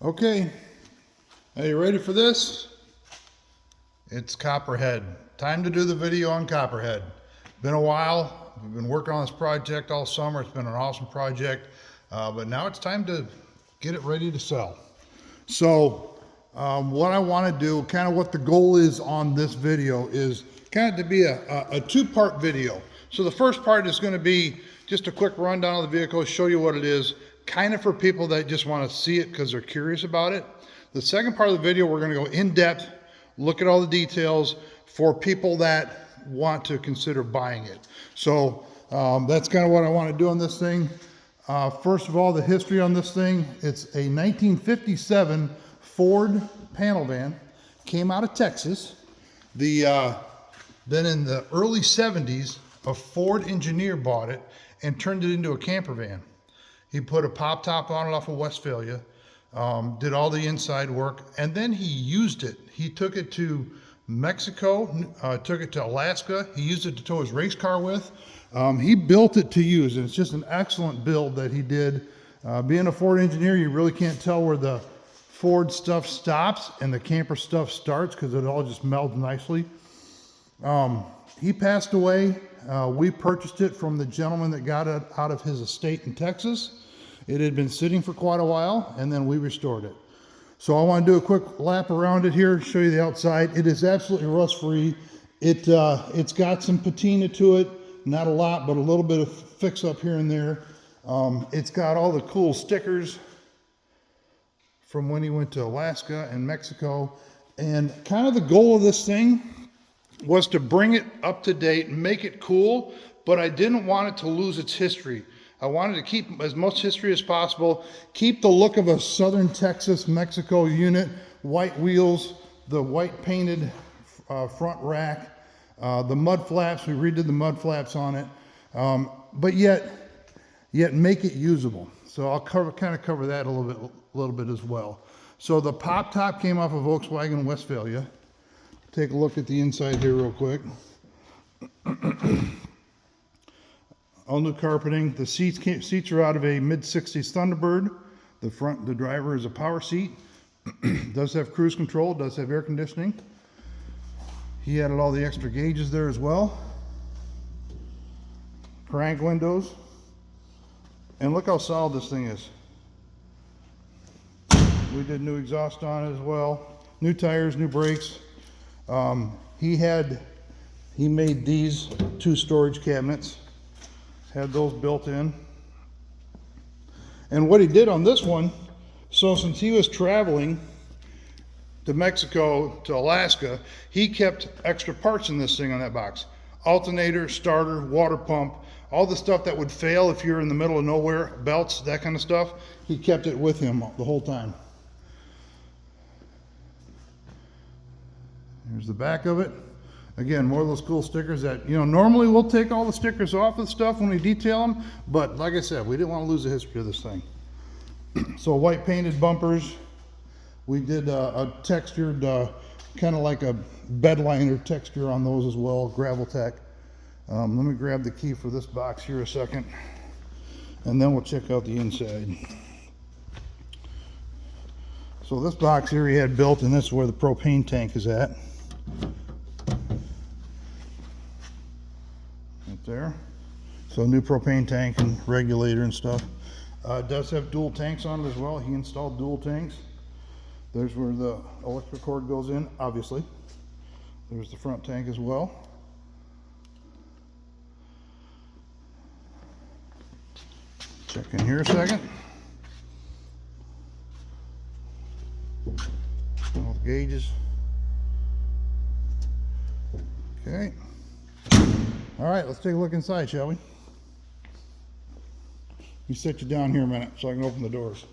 Okay, are you ready for this? It's Copperhead. Time to do the video on Copperhead. Been a while. We've been working on this project all summer. It's been an awesome project, but now it's time to get it ready to sell. So what I want to do, kind of what the goal is on this video is kind of to be a two-part video. So the first part is going to be just a quick rundown of the vehicle, show you what it is, kind of for people that just want to see it because they're curious about it. The second part of the video, we're going to go in depth, look at all the details for people that want to consider buying it. So that's kind of what I want to do on this thing. First of all, the history on this thing, it's a 1957 Ford panel van, came out of Texas. Then in the early 70s, a Ford engineer bought it and turned it into a camper van. He put a pop top on it off of Westphalia, did all the inside work, and then he used it. He took it to Mexico, took it to Alaska. He used it to tow his race car with. He built it to use, and it's just an excellent build that he did. Being a Ford engineer, you really can't tell where the Ford stuff stops and the camper stuff starts because it all just melds nicely. He passed away. We purchased it from the gentleman that got it out of his estate in Texas. It had been sitting for quite a while, and then we restored it. So I want to do a quick lap around it here, show you the outside. It is absolutely rust-free. It's got some patina to it, not a lot, but a little bit of fix up here and there. It's got all the cool stickers from when he went to Alaska and Mexico. And kind of the goal of this thing was to bring it up to date, make it cool, but I didn't want it to lose its history. I wanted to keep as much history as possible, keep the look of a Southern Texas, Mexico unit, white wheels, the white painted front rack, the mud flaps, we redid the mud flaps on it, but yet make it usable. So I'll kind of cover that a little bit as well. So the pop top came off of Volkswagen Westphalia. Take a look at the inside here real quick. All new carpeting. The seats are out of a mid-60s Thunderbird. The driver is a power seat. Does have cruise control, does have air conditioning. He added all the extra gauges there as well. Crank windows. And look how solid this thing is. We did new exhaust on it as well. New tires, new brakes. He made these two storage cabinets. Had those built in. And what he did on this one, so since he was traveling to Mexico to Alaska, he kept extra parts in this thing on that box. Alternator, starter, water pump, all the stuff that would fail if you're in the middle of nowhere, belts, that kind of stuff, he kept it with him the whole time. Here's the back of it. Again, more of those cool stickers that, normally we'll take all the stickers off of stuff when we detail them, but like I said, we didn't want to lose the history of this thing. So white painted bumpers. We did a textured, kind of like a bed liner texture on those as well, Gravel Tech. Let me grab the key for this box here a second, and then we'll check out the inside. So this box here he had built, and this is where the propane tank is at. Right there. So new propane tank and regulator and stuff. It does have dual tanks on it as well. He installed dual tanks. There's where the electric cord goes in, obviously. There's the front tank as well. Check in here a second. All the gauges. Okay. All right, let's take a look inside, shall we? Let me sit you down here a minute so I can open the doors.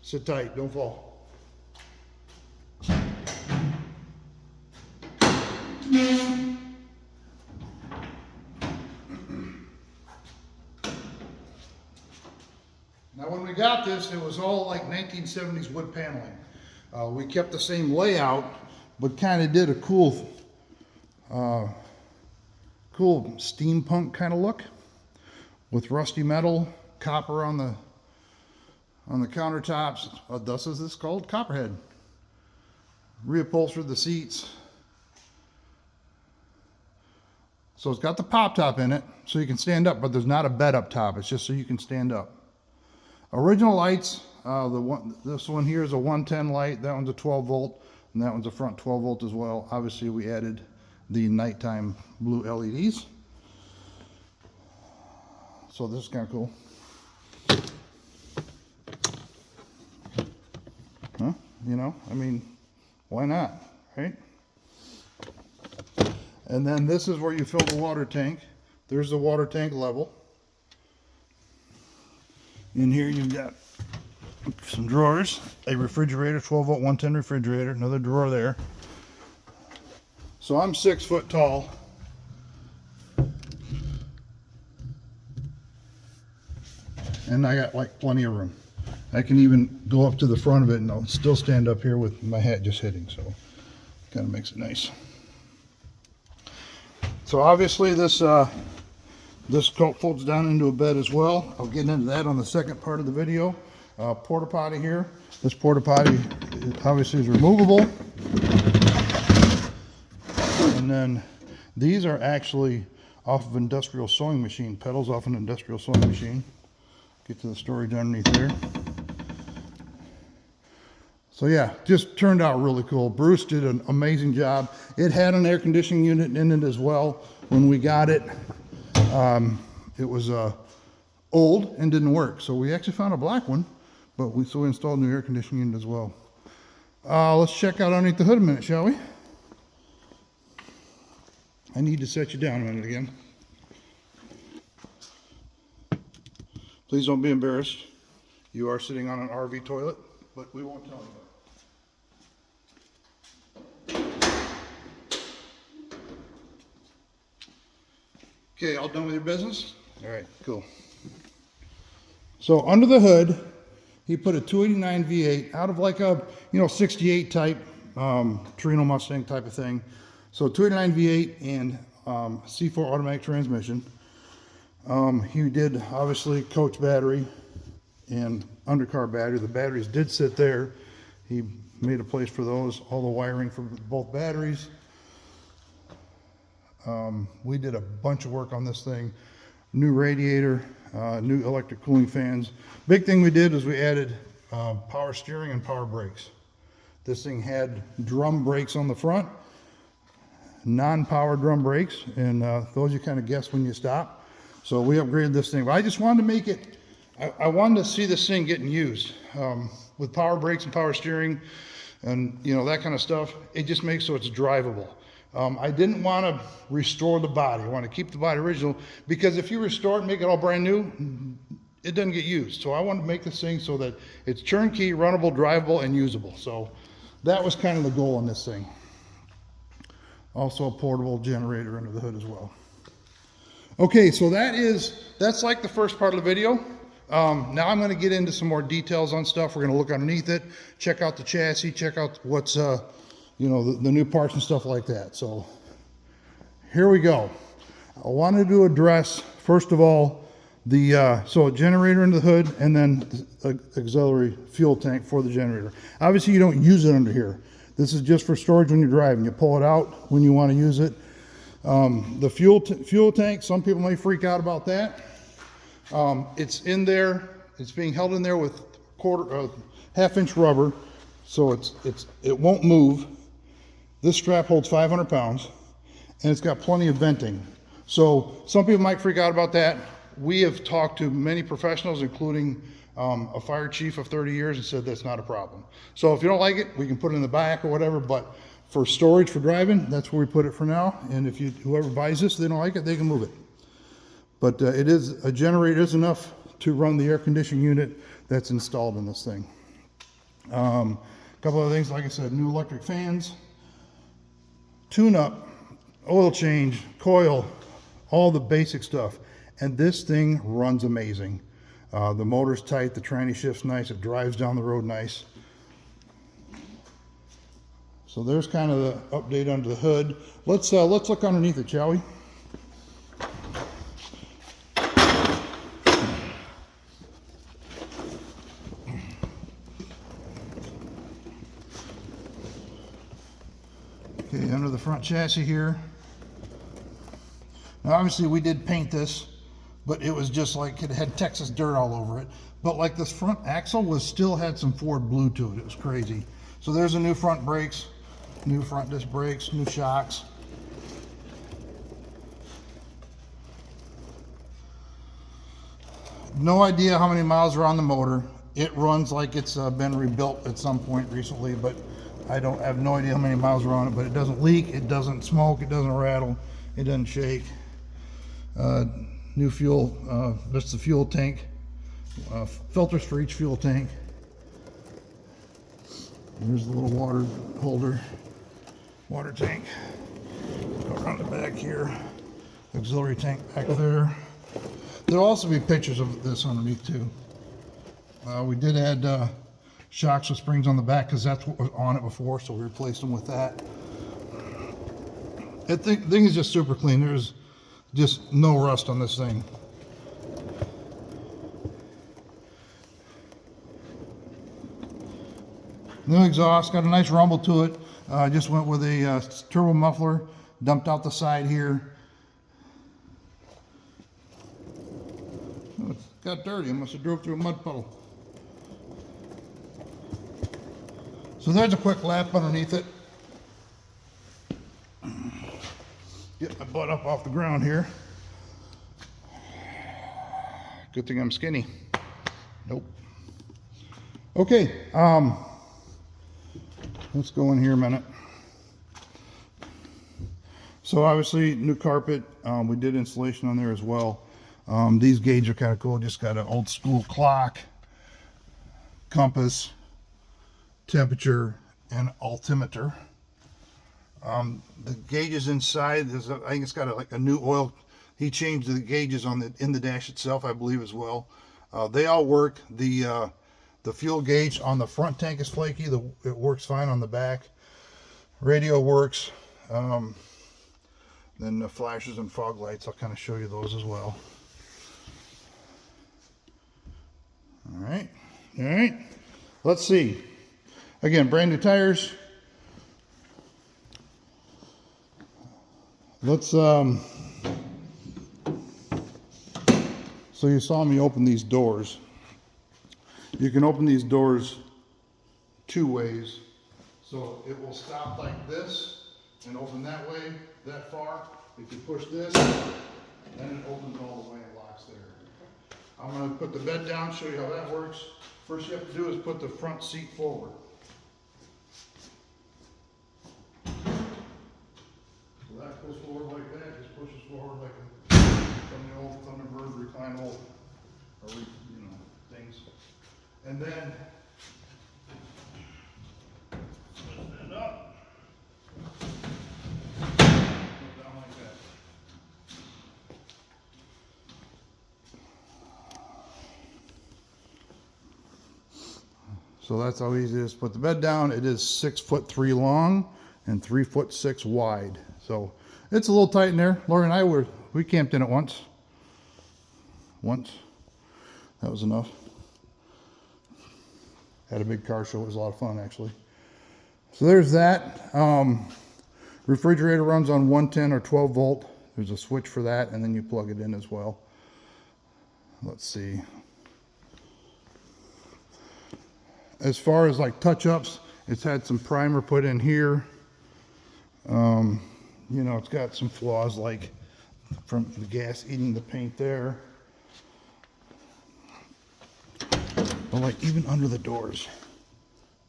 Sit tight, don't fall. Now when we got this, it was all like 1970s wood paneling. We kept the same layout, but kind of did a cool steampunk kind of look with rusty metal, copper on the On the countertops, this is called Copperhead. Reupholstered the seats. So it's got the pop top in it, so you can stand up, but there's not a bed up top. It's just so you can stand up. Original lights, this one here is a 110 light, that one's a 12 volt, and that one's a front 12 volt as well. Obviously we added the nighttime blue LEDs. So this is kind of cool. Huh? You know, I mean, why not, right? And then this is where you fill the water tank. There's the water tank level. In here you've got some drawers, a refrigerator, 12 volt 110 refrigerator, another drawer there. So I'm 6 foot tall. And I got like plenty of room. I can even go up to the front of it and I'll still stand up here with my hat just hitting, so kind of makes it nice. So obviously this coat folds down into a bed as well. I'll get into that on the second part of the video. Porta potty here. This porta potty obviously is removable. And then these are actually off of industrial sewing machine, pedals off an industrial sewing machine. Get to the storage underneath there. So yeah, just turned out really cool. Bruce did an amazing job. It had an air conditioning unit in it as well. When we got it, it was old and didn't work. So we actually found a black one, but we installed a new air conditioning unit as well. Let's check out underneath the hood a minute, shall we? I need to set you down a minute again. Please don't be embarrassed. You are sitting on an RV toilet, but we won't tell anybody. Okay, all done with your business? All right, cool. So under the hood, he put a 289 V8 out of like a 68 type Torino Mustang type of thing. So 289 V8 and C4 automatic transmission. He did obviously coach battery and undercar battery. The batteries did sit there. He made a place for those. All the wiring for both batteries. We did a bunch of work on this thing. New radiator, new electric cooling fans. Big thing we did is we added power steering and power brakes. This thing had drum brakes on the front, non-power drum brakes, and those you kind of guess when you stop. So we upgraded this thing. But I just wanted to make it, I wanted to see this thing getting used. With power brakes and power steering and that kind of stuff, it just makes so it's drivable. I didn't want to restore the body. I want to keep the body original, because if you restore it and make it all brand new, it doesn't get used. So I wanted to make this thing so that it's turnkey, runnable, drivable, and usable. So that was kind of the goal on this thing. Also a portable generator under the hood as well. Okay, so that's like the first part of the video. Now I'm going to get into some more details on stuff. We're going to look underneath it, check out the chassis, check out what's the new parts and stuff like that. So here we go. I wanted to address, first of all, so a generator into the hood, and then the auxiliary fuel tank for the generator. Obviously you don't use it under here. This is just for storage when you're driving. You pull it out when you want to use it. The fuel tank, some people may freak out about that. It's in there. It's being held in there with half-inch rubber, so it won't move. This strap holds 500 pounds, and it's got plenty of venting. So some people might freak out about that. We have talked to many professionals, including a fire chief of 30 years, and said that's not a problem. So if you don't like it, we can put it in the back or whatever, but for storage for driving, that's where we put it for now. And if whoever buys this, they don't like it, they can move it. But a generator is enough to run the air conditioning unit that's installed in this thing. A couple other things, like I said, new electric fans, tune-up, oil change, coil, all the basic stuff. And this thing runs amazing. The motor's tight, the tranny shift's nice, it drives down the road nice. So there's kind of the update under the hood. Let's look underneath it, shall we? Okay, under the front chassis here. Now obviously we did paint this, but it was just like it had Texas dirt all over it. But like this front axle was still had some Ford blue to it. It was crazy. So there's the new front brakes, new front disc brakes, new shocks. No idea how many miles are on the motor. It runs like it's been rebuilt at some point recently, but I have no idea how many miles are on it. But it doesn't leak, it doesn't smoke, it doesn't rattle, it doesn't shake. New fuel, that's the fuel tank. Filters for each fuel tank. There's the little water holder, water tank. Go around the back here. Auxiliary tank back there. There'll also be pictures of this underneath too. We did add shocks with springs on the back because that's what was on it before, so we replaced them with that. The thing is just super clean. There's just no rust on this thing. New exhaust, got a nice rumble to it. I just went with a turbo muffler, dumped out the side here. Oh, it got dirty. I must have drove through a mud puddle. So there's a quick lap underneath it. Get my butt up off the ground here. Good thing I'm skinny. Nope. Okay, let's go in here a minute. So obviously new carpet, we did insulation on there as well. These gauges are kind of cool. Just got an old school clock, compass, temperature, and altimeter. The gauges inside, I think it's got like a new oil. He changed the gauges in the dash itself, I believe, as well. They all work. The fuel gauge on the front tank is flaky. It works fine on the back. Radio works. Then the flashers and fog lights, I'll kind of show you those as well. All right. Let's see. Again, brand new tires. Let's so you saw me open these doors. You can open these doors two ways. So it will stop like this and open that way, that far. If you push this, then it opens all the way and locks there. I'm going to put the bed down, show you how that works. First you have to do is put the front seat forward. So that goes forward like that, just pushes forward like from the old Thunderbird recline old, or things. And then lift that up, put it down like that. So that's how easy it is to put the bed down. It is 6'3" long and 3'6" wide. So it's a little tight in there. Lori and I we camped in it once. That was enough. Had a big car show. It was a lot of fun, actually. So there's that. Refrigerator runs on 110 or 12 volt. There's a switch for that, and then you plug it in as well. Let's see. As far as like touch-ups, it's had some primer put in here. It's got some flaws like from the gas eating the paint there. But like even under the doors,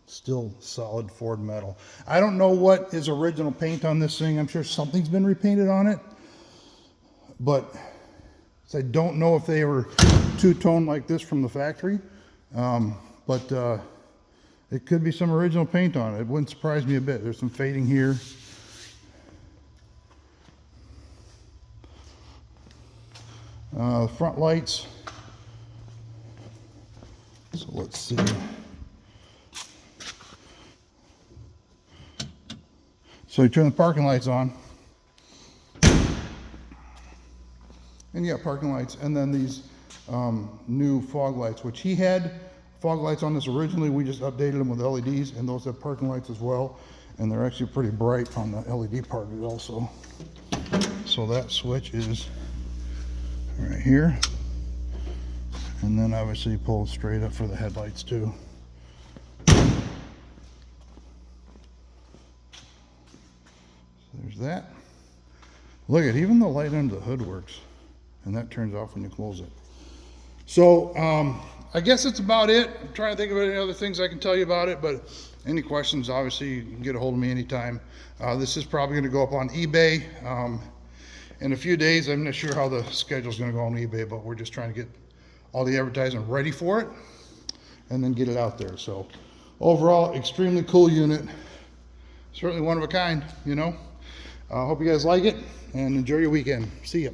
still solid Ford metal. I don't know what is original paint on this thing. I'm sure something's been repainted on it, but I don't know if they were two-tone like this from the factory. But it could be some original paint on it. It wouldn't surprise me a bit. There's some fading here. Front lights. So let's see. So you turn the parking lights on. And you got parking lights. And then these new fog lights, which he had fog lights on this originally. We just updated them with LEDs, and those have parking lights as well. And they're actually pretty bright on the LED part of it also. So that switch is right here. And then obviously you pull it straight up for the headlights too. There's that. Look at, even the light under the hood works, and that turns off when you close it. So I guess that's about it. I'm trying to think of any other things I can tell you about it, but any questions, obviously you can get a hold of me anytime. This is probably going to go up on eBay in a few days. I'm not sure how the schedule is going to go on eBay, but we're just trying to get all the advertising ready for it and then get it out there. So overall, extremely cool unit. Certainly one of a kind, you know. I hope you guys like it and enjoy your weekend. See ya.